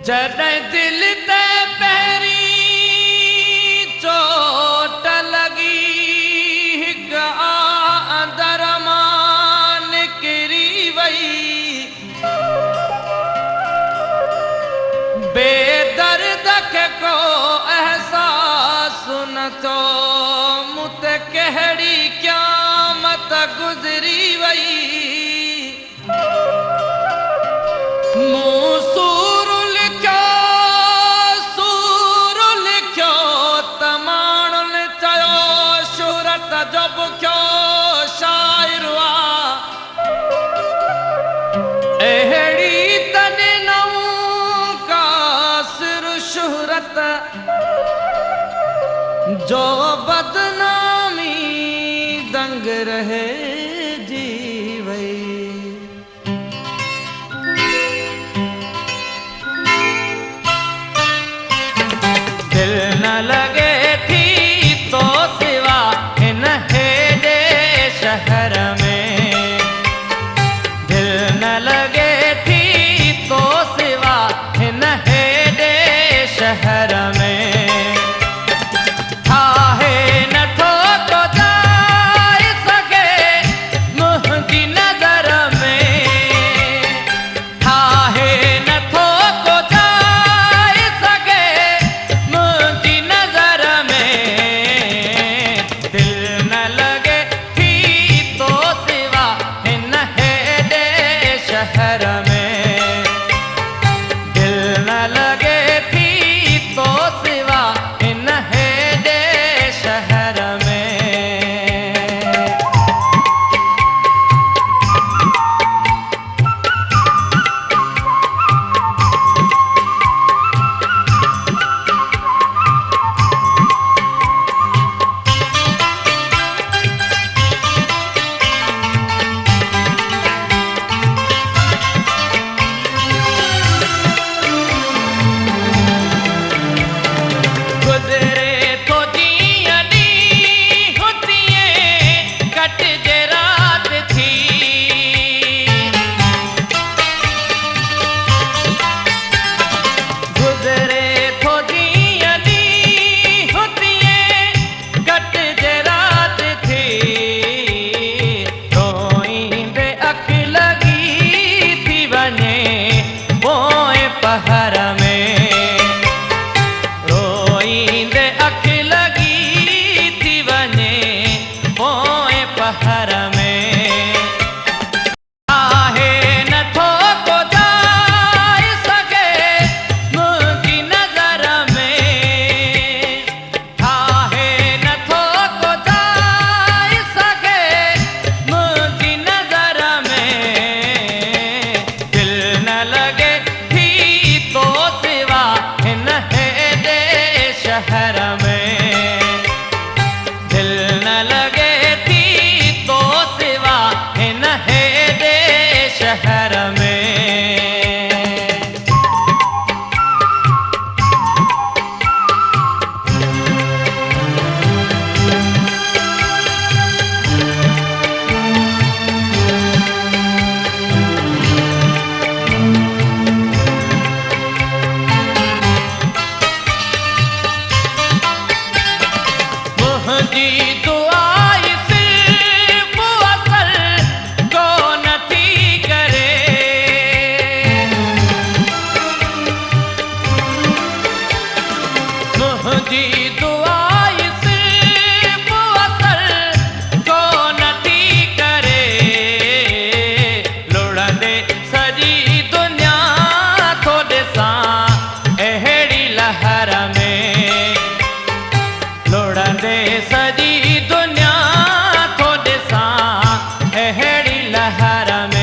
जॾहिं दिल ते पहिरीं चोट लॻी हिकु अंदर मां निकिरी वई बेदर्द खे को अहसासु नथो मूं ते कहिड़ी क़यामत गुज़री वई जब क्यों शायर अहिड़ी तने नऊं का सिर शोहरत जो बदनामी दंग रहे जी वई दिल न लगे थी तो सिवा शहर में दिल न लगे थी तो सिवा हिन हेॾे शहर में ठाहे नथो तो जाए सघे मुंहिंजी नज़र में ठाहे नथो तो जाए सघे मुंहिंजी नज़र में दिल न लगे शहर में दिल न लगे थी तो सिवा इन हेॾे शहर में पहर में रोईंदे अख लगी थी वञे पोइ पहर में आहे नथो को जाए सघे मुंहिंजी नज़र में आहे नथो को जाए सघे मुंहिंजी नज़र में दिल न लगे तो सिवा हिन हेॾे शहर में दिल न लगे थी तो सिवा हिन हेॾे शहर में मुंहिंजी दुआ सिर्फ़ असर को नथी करे मुंहिंजी दुआ सिर्फ़ असर को नथी करे लुड़ंदे सॼी दुनिया थो ॾिसां अहिड़ी लहर में लुड़ंदे सॼी दुनिया थो ॾिसां अहिड़ी लहर में